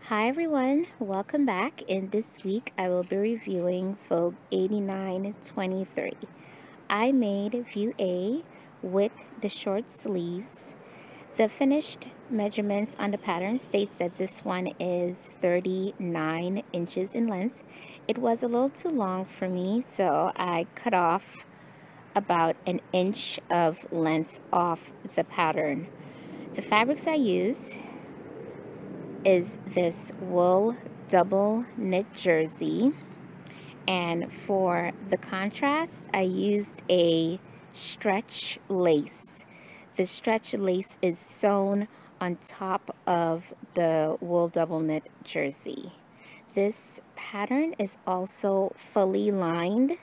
Hi everyone, welcome back. In this week I will be reviewing Vogue 8923. I made view A with the short sleeves. The finished measurements on the pattern states that this one is 39 inches in length. It was a little too long for me, so I cut off about an inch of length off the pattern. The fabrics I use is this wool double knit jersey, and for the contrast I used a stretch lace. The stretch lace is sewn on top of the wool double knit jersey. This pattern is also fully lined.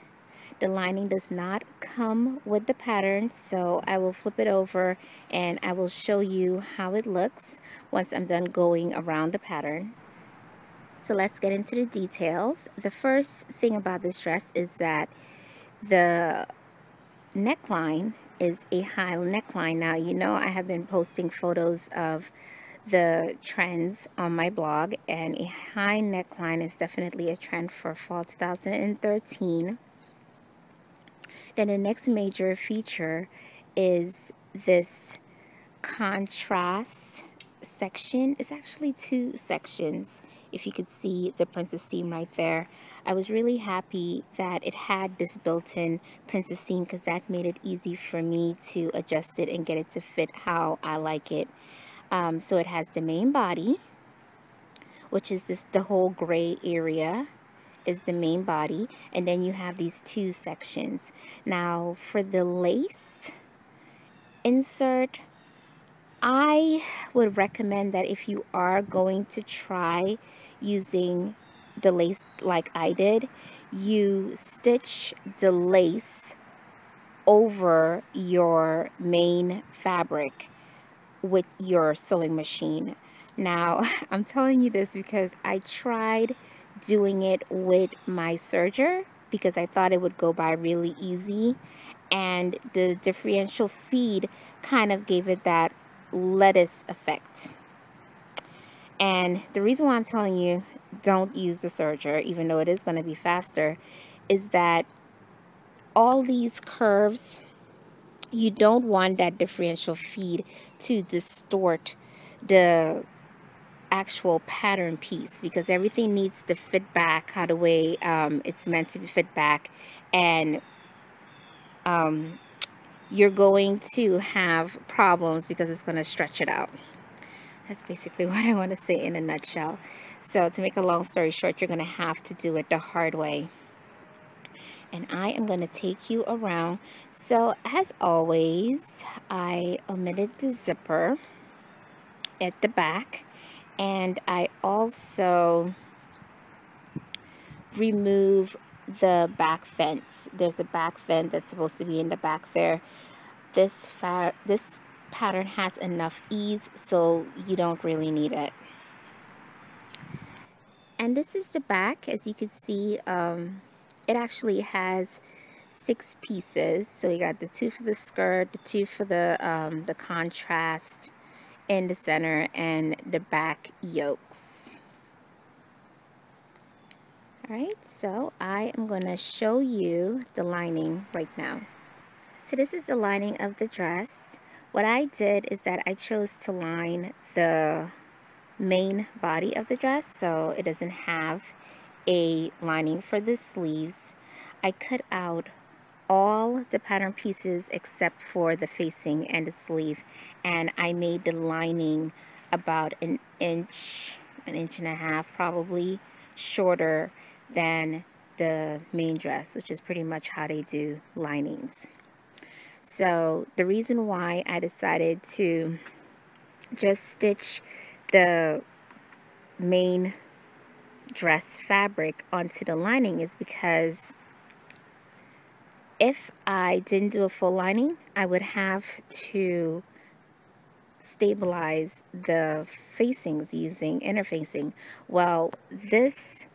The lining does not come with the pattern, so I will flip it over and I will show you how it looks once I'm done going around the pattern. So let's get into the details. The first thing about this dress is that the neckline is a high neckline. Now, you know I have been posting photos of the trends on my blog, and a high neckline is definitely a trend for fall 2013. Then the next major feature is this contrast section. It's actually two sections. If you could see the princess seam right there, I was really happy that it had this built-in princess seam because that made it easy for me to adjust it and get it to fit how I like it. So it has the main body, which is the whole gray area is the main body, and then you have these two sections. Now for the lace insert, I would recommend that if you are going to try using the lace like I did, you stitch the lace over your main fabric with your sewing machine. Now, I'm telling you this because I tried doing it with my serger because I thought it would go by really easy, and the differential feed kind of gave it that lettuce effect. And the reason why I'm telling you don't use the serger, even though it is going to be faster, is that all these curves, you don't want that differential feed to distort the actual pattern piece, because everything needs to fit back how the way it's meant to be fit back, and you're going to have problems because it's going to stretch it out. That's basically what I want to say in a nutshell. So to make a long story short, you're going to have to do it the hard way. And I am going to take you around. So as always, I omitted the zipper at the back, and I also remove the back vent. There's a back vent that's supposed to be in the back there. This pattern has enough ease, so you don't really need it. And this is the back. As you can see, it actually has 6 pieces. So you got the 2 for the skirt, the 2 for the contrast in the center, and the back yokes. Alright, so I am going to show you the lining right now. So this is the lining of the dress. What I did is that I chose to line the main body of the dress, so it doesn't have a lining for the sleeves. I cut out all the pattern pieces except for the facing and the sleeve, and I made the lining about an inch and a half probably shorter than the main dress, which is pretty much how they do linings. So the reason why I decided to just stitch the main dress fabric onto the lining is because if I didn't do a full lining, I would have to stabilize the facings using interfacing. Well, this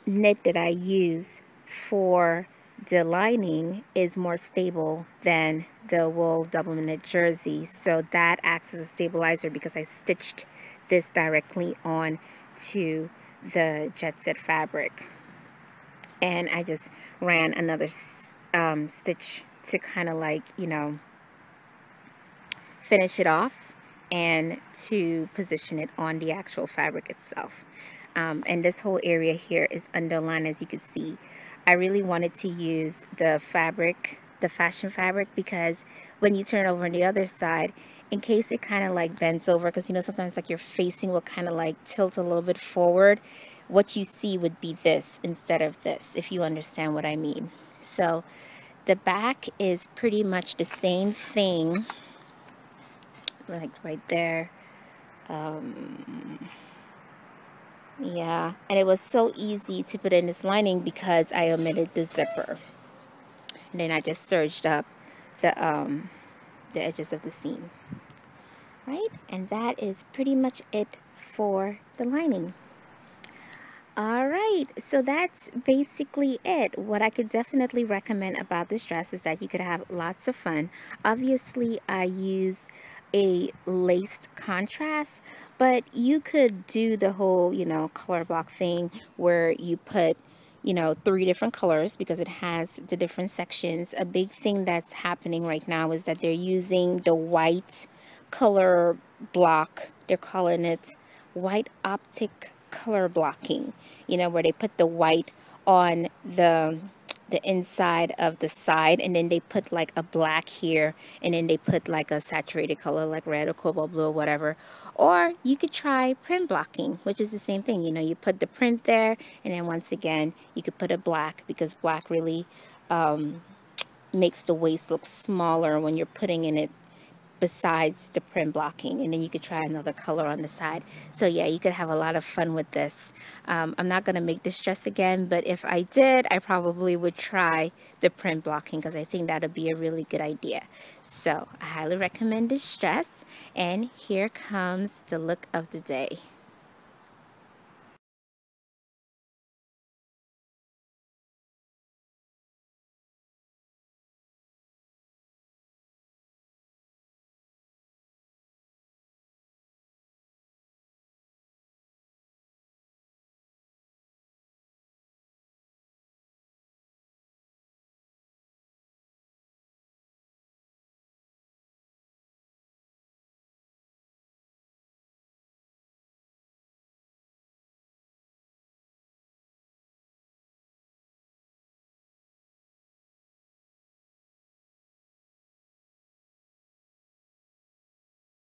knit that I use for the lining is more stable than the wool double knit jersey, so that acts as a stabilizer because I stitched this directly on to the jet set fabric. And I just ran another stitch to kind of like, you know, finish it off and to position it on the actual fabric itself. And this whole area here is underlined, as you can see. I really wanted to use the fabric, the fashion fabric, because when you turn over on the other side, in case it kind of like bends over, because you know sometimes like your facing will kind of like tilt a little bit forward, what you see would be this instead of this, if you understand what I mean. So the back is pretty much the same thing, like right there. Yeah, and it was so easy to put in this lining because I omitted the zipper, and then I just serged up the edges of the seam, right? And that is pretty much it for the lining. All right, so that's basically it. What I could definitely recommend about this dress is that you could have lots of fun. Obviously, I use a laced contrast, but you could do the whole, you know, color block thing where you put, you know, 3 different colors because it has the different sections. A big thing that's happening right now is that they're using the white color block. They're calling it white optic color blocking, you know, where they put the white on the inside of the side, and then they put like a black here, and then they put like a saturated color like red or cobalt blue or whatever. Or you could try print blocking, which is the same thing. You know, you put the print there, and then once again you could put a black, because black really makes the waist look smaller when you're putting in it besides the print blocking, and then you could try another color on the side. So yeah, you could have a lot of fun with this. I'm not going to make this dress again, but if I did, I probably would try the print blocking because I think that would be a really good idea. So I highly recommend this dress, and here comes the look of the day.